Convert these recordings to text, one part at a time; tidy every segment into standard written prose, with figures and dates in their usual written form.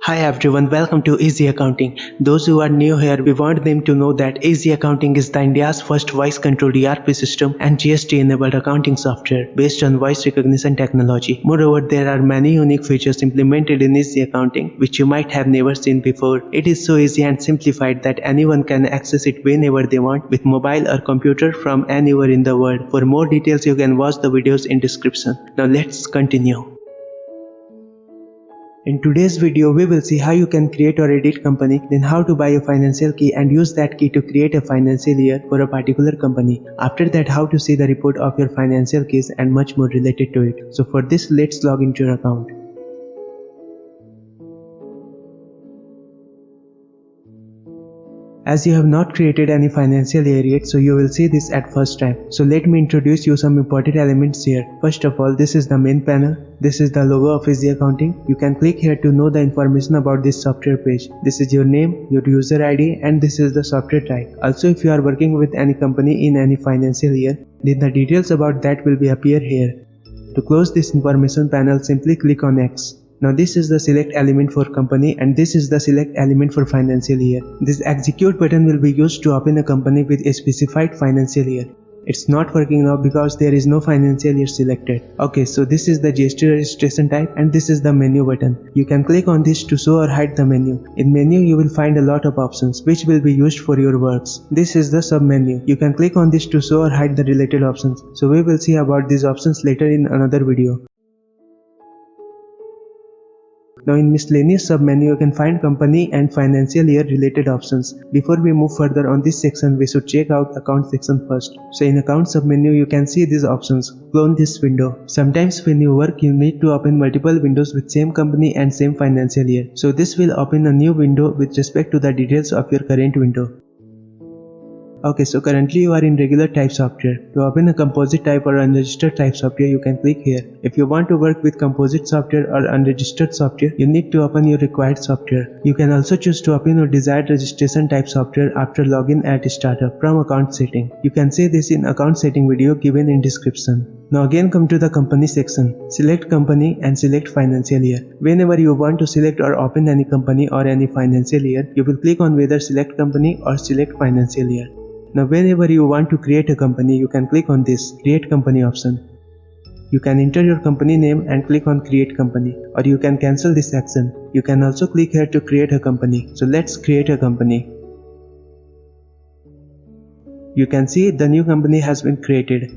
Hi everyone, welcome to Easy Accounting. Those who are new here, we want them to know that Easy Accounting is the India's first voice-controlled ERP system and GST-enabled accounting software based on voice recognition technology. Moreover, there are many unique features implemented in Easy Accounting which you might have never seen before. It is so easy and simplified that anyone can access it whenever they want with mobile or computer from anywhere in the world. For more details, you can watch the videos in description. Now let's continue. In today's video, we will see how you can create or edit company, then how to buy a financial key and use that key to create a financial year for a particular company. After that, how to see the report of your financial keys and much more related to it. So for this, let's log into your account. As you have not created any financial year yet, so you will see this at first time. So let me introduce you some important elements here. First of all, this is the main panel. This is the logo of Easy Accounting. You can click here to know the information about this software page. This is your name, your user ID, and this is the software type. Also, if you are working with any company in any financial year, then the details about that will be appear here. To close this information panel, simply click on X. Now this is the select element for company and this is the select element for financial year. This execute button will be used to open a company with a specified financial year. It's not working now because there is no financial year selected. Okay, so this is the GST registration type and this is the menu button. You can click on this to show or hide the menu. In menu you will find a lot of options which will be used for your works. This is the sub menu. You can click on this to show or hide the related options. So we will see about these options later in another video. Now in miscellaneous submenu you can find company and financial year related options. Before we move further on this section, we should check out account section first. So in account submenu you can see these options. Clone this window. Sometimes when you work you need to open multiple windows with same company and same financial year. So this will open a new window with respect to the details of your current window. Okay, so currently you are in regular type software. To open a composite type or unregistered type software, you can click here. If you want to work with composite software or unregistered software, you need to open your required software. You can also choose to open your desired registration type software after login at startup from account setting. You can see this in account setting video given in description. Now again come to the company section. Select company and select financial year. Whenever you want to select or open any company or any financial year, you will click on whether select company or select financial year. Now whenever you want to create a company, you can click on this create company option. You can enter your company name and click on create company, or you can cancel this action. You can also click here to create a company. So let's create a company. You can see the new company has been created.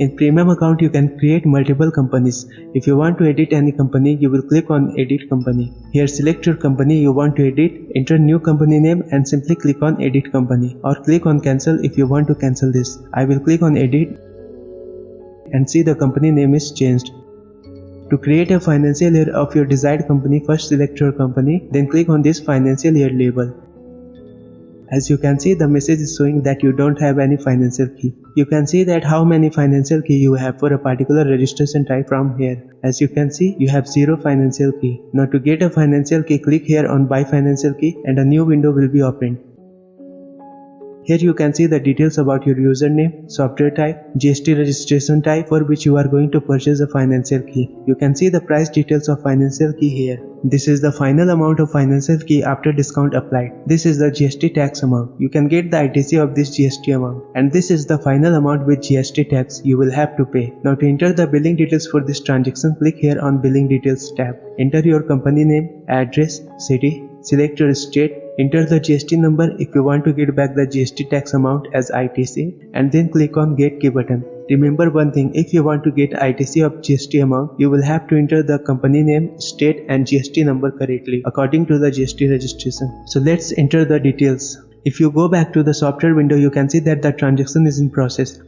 In premium account you can create multiple companies. If you want to edit any company, you will click on edit company. Here select your company you want to edit, enter new company name and simply click on edit company, or click on cancel if you want to cancel this. I will click on edit and see the company name is changed. To create a financial year of your desired company, first select your company, then click on this financial year label. As you can see, the message is showing that you don't have any financial key. You can see that how many financial key you have for a particular registration type from here. As you can see, you have 0 financial key. Now to get a financial key, click here on buy financial key and a new window will be opened. Here you can see the details about your username, software type, GST registration type for which you are going to purchase a financial key. You can see the price details of financial key here. This is the final amount of financial key after discount applied. This is the GST tax amount. You can get the ITC of this GST amount. And this is the final amount with GST tax you will have to pay. Now to enter the billing details for this transaction, click here on billing details tab. Enter your company name, address, city, select your state, enter the GST number if you want to get back the GST tax amount as ITC, and then click on get key button. Remember one thing, if you want to get ITC of GST amount, you will have to enter the company name, state and GST number correctly according to the GST registration. So let's enter the details. If you go back to the software window, you can see that the transaction is in process.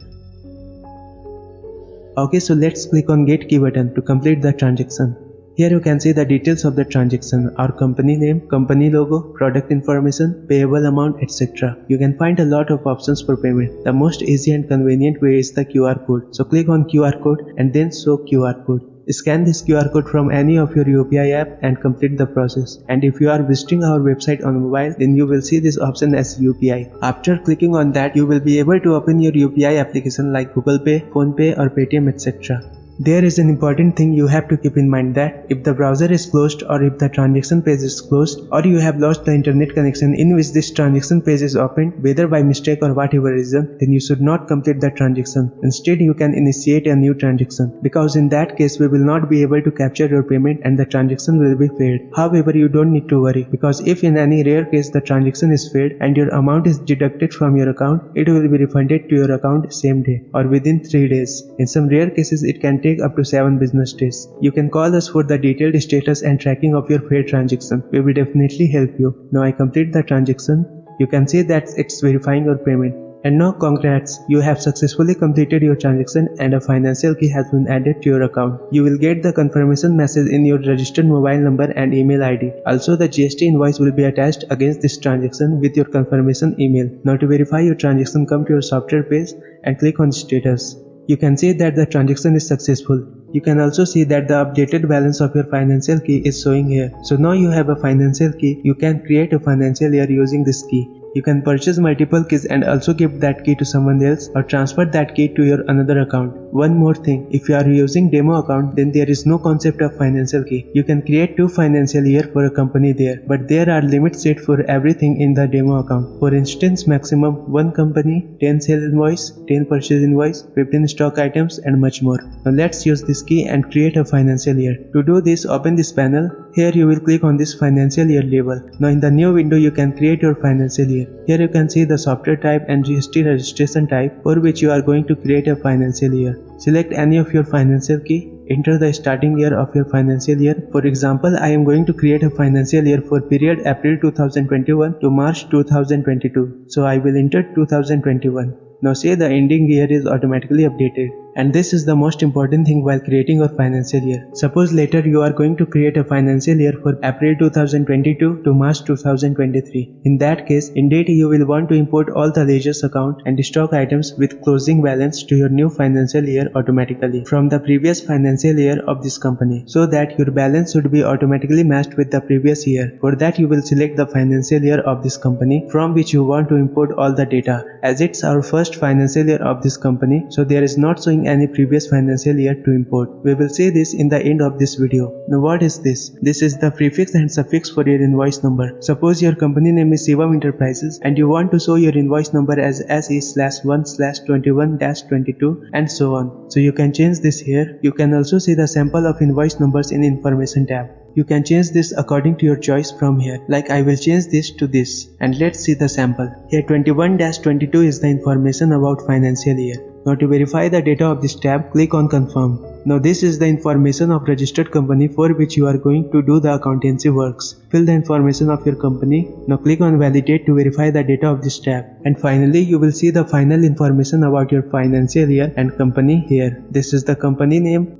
Okay, so let's click on get key button to complete the transaction. Here you can see the details of the transaction, our company name, company logo, product information, payable amount, etc. You can find a lot of options for payment. The most easy and convenient way is the QR code. So click on QR code and then show QR code. Scan this QR code from any of your UPI app and complete the process. And if you are visiting our website on mobile, then you will see this option as UPI. After clicking on that, you will be able to open your UPI application like Google Pay, Phone Pay or Paytm, etc. There is an important thing you have to keep in mind, that if the browser is closed or if the transaction page is closed or you have lost the internet connection in which this transaction page is opened, whether by mistake or whatever reason, then you should not complete the transaction. Instead, you can initiate a new transaction, because in that case we will not be able to capture your payment and the transaction will be failed. However, you don't need to worry, because if in any rare case the transaction is failed and your amount is deducted from your account, it will be refunded to your account same day or within 3 days. In some rare cases, it can take up to 7 business days. You can call us for the detailed status and tracking of your failed transaction. We will definitely help you. Now I complete the transaction. You can see that it's verifying your payment. And now congrats, you have successfully completed your transaction and a financial key has been added to your account. You will get the confirmation message in your registered mobile number and email ID. Also, the GST invoice will be attached against this transaction with your confirmation email. Now to verify your transaction, come to your software page and click on status. You can see that the transaction is successful. You can also see that the updated balance of your financial key is showing here. So now you have a financial key. You can create a financial year using this key. You can purchase multiple keys and also give that key to someone else or transfer that key to your another account. One more thing, if you are using demo account, then there is no concept of financial key. You can create 2 financial year for a company there, but there are limits set for everything in the demo account. For instance, maximum 1 company, 10 sales invoice, 10 purchase invoice, 15 stock items and much more. Now let's use this key and create a financial year. To do this, open this panel. Here you will click on this financial year label. Now in the new window you can create your financial year. Here you can see the software type and GST registration type for which you are going to create a financial year. Select any of your financial key. Enter the starting year of your financial year. For example, I am going to create a financial year for period April 2021 to March 2022. So I will enter 2021. Now see, the ending year is automatically updated. And this is the most important thing while creating your financial year. Suppose later you are going to create a financial year for April 2022 to March 2023. In that case, in data you will want to import all the ledgers account and stock items with closing balance to your new financial year automatically from the previous financial year of this company, so that your balance should be automatically matched with the previous year. For that, you will select the financial year of this company from which you want to import all the data. As it's our first financial year of this company, so there is not showing any previous financial year to import. We will see this in the end of this video. Now what is this? This is the prefix and suffix for your invoice number. Suppose your company name is Shivam Enterprises and you want to show your invoice number as SE/1/21-22 and so on. So you can change this here. You can also see the sample of invoice numbers in information tab. You can change this according to your choice from here. Like I will change this to this, and let's see the sample. Here 21-22 is the information about financial year. Now to verify the data of this tab, click on confirm. Now this is the information of registered company for which you are going to do the accountancy works. Fill the information of your company. Now click on validate to verify the data of this tab. And finally you will see the final information about your financial year and company here. This is the company name,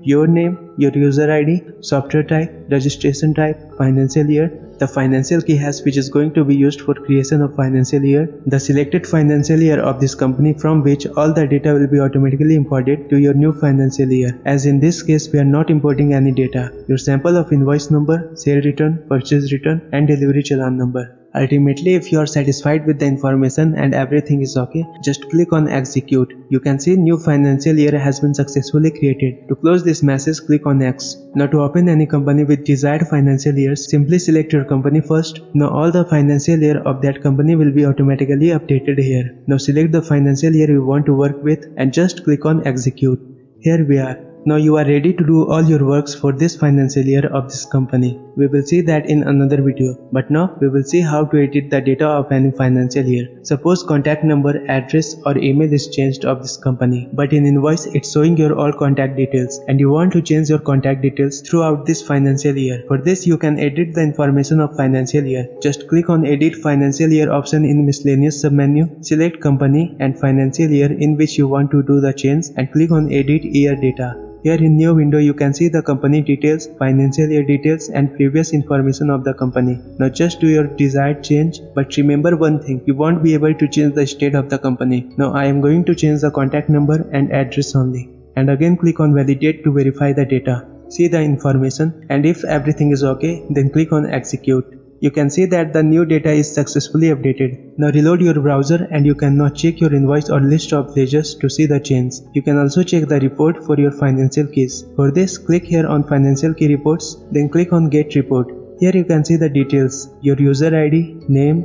your name, your user ID, software type, registration type, financial year, the financial key hash which is going to be used for creation of financial year, the selected financial year of this company from which all the data will be automatically imported to your new financial year. As in this case, we are not importing any data. Your sample of invoice number, sale return, purchase return and delivery challan number. Ultimately, if you are satisfied with the information and everything is okay, just click on execute. You can see new financial year has been successfully created. To close this message, click on X. Now to open any company with desired financial years, simply select your company first. Now all the financial year of that company will be automatically updated here. Now select the financial year you want to work with and just click on execute. Here we are. Now you are ready to do all your works for this financial year of this company. We will see that in another video. But now we will see how to edit the data of any financial year. Suppose contact number, address or email is changed of this company, but in invoice it's showing your all contact details and you want to change your contact details throughout this financial year. For this you can edit the information of financial year. Just click on edit financial year option in miscellaneous submenu. Select company and financial year in which you want to do the change and click on edit year data. Here in new window you can see the company details, financial year details and previous information of the company. Now just do your desired change, but remember one thing, you won't be able to change the state of the company. Now I am going to change the contact number and address only. And again click on validate to verify the data. See the information and if everything is okay, then click on execute. You can see that the new data is successfully updated. Now reload your browser and you can now check your invoice or list of ledgers to see the change. You can also check the report for your financial keys. For this, click here on Financial Key Reports, then click on Get Report. Here you can see the details, your user ID, name,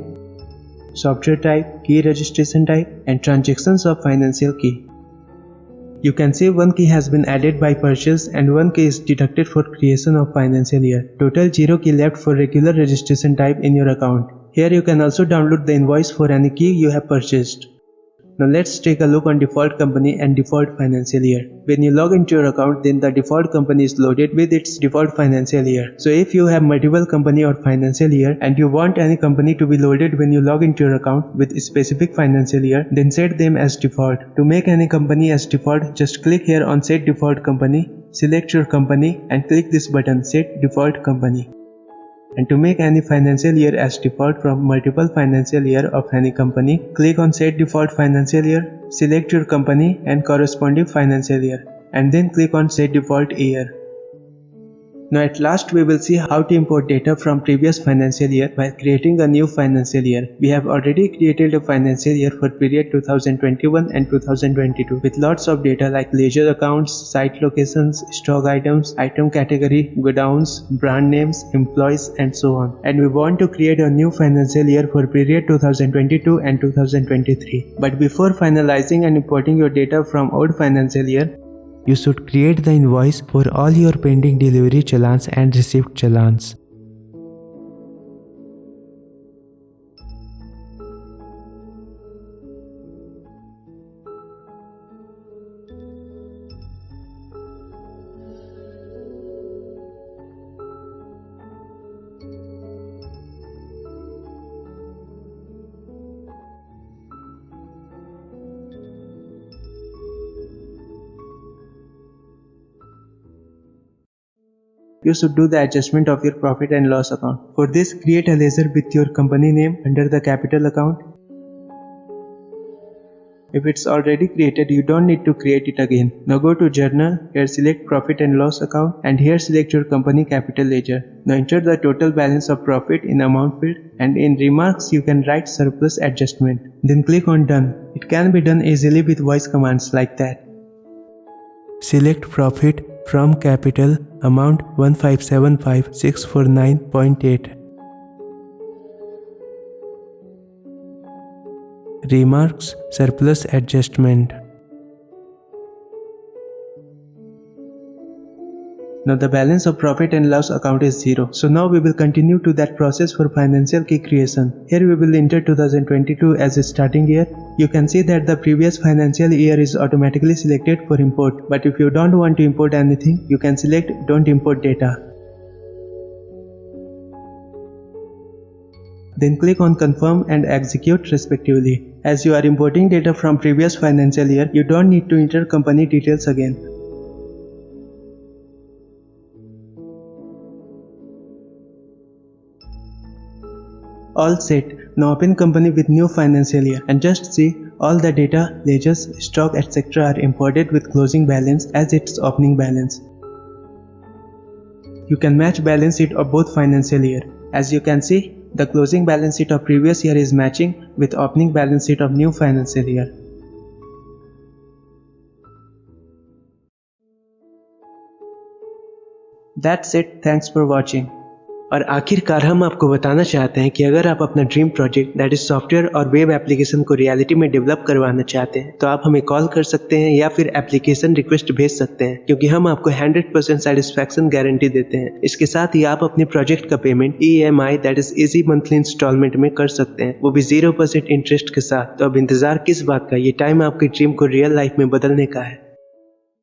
software type, key registration type, and transactions of financial key. You can see one key has been added by purchase and one key is deducted for creation of financial year. Total 0 key left for regular registration type in your account. Here you can also download the invoice for any key you have purchased. Now let's take a look on default company and default financial year. When you log into your account, then the default company is loaded with its default financial year. So if you have multiple company or financial year and you want any company to be loaded when you log into your account with a specific financial year, then set them as default. To make any company as default, just click here on Set Default Company, select your company and click this button Set Default Company. And to make any financial year as default from multiple financial year of any company, click on Set Default Financial Year, select your company and corresponding financial year, and then click on Set Default Year. Now at last we will see how to import data from previous financial year by creating a new financial year. We have already created a financial year for period 2021 and 2022 with lots of data like ledger accounts, site locations, stock items, item category, godowns, brand names, employees and so on. And we want to create a new financial year for period 2022 and 2023. But before finalizing and importing your data from old financial year, you should create the invoice for all your pending delivery challans and received challans. You should do the adjustment of your profit and loss account. For this, create a ledger with your company name under the capital account. If it's already created, you don't need to create it again. Now go to Journal, here select Profit and Loss account and here select your company capital ledger. Now enter the total balance of profit in amount field and in remarks you can write surplus adjustment. Then click on Done. It can be done easily with voice commands like that. Select Profit from capital amount 1575649.8. Remarks surplus adjustment. Now the balance of profit and loss account is 0. So now we will continue to that process for financial key creation. Here we will enter 2022 as a starting year. You can see that the previous financial year is automatically selected for import. But if you don't want to import anything, you can select Don't Import Data. Then click on Confirm and Execute respectively. As you are importing data from previous financial year, you don't need to enter company details again. All set. Now open company with new financial year and just see all the data, ledgers, stock etc. are imported with closing balance as its opening balance. You can match balance sheet of both financial year. As you can see, the closing balance sheet of previous year is matching with opening balance sheet of new financial year. That's it. Thanks for watching. और आखिरकार हम आपको बताना चाहते हैं कि अगर आप अपना dream project that is software और वेब एप्लीकेशन को रियलिटी में डेवलप करवाना चाहते हैं तो आप हमें कॉल कर सकते हैं या फिर एप्लीकेशन रिक्वेस्ट भेज सकते हैं, क्योंकि हम आपको 100% सेटिस्फैक्शन गारंटी देते हैं। इसके साथ ही आप अपने प्रोजेक्ट का payment EMI that is easy monthly instalment में कर सकते हैं, वो भी 0% इंटरेस्ट के साथ। तो अब इंतजार किस बात का, ये टाइम आपके ड्रीम को रियल लाइफ में बदलने का है।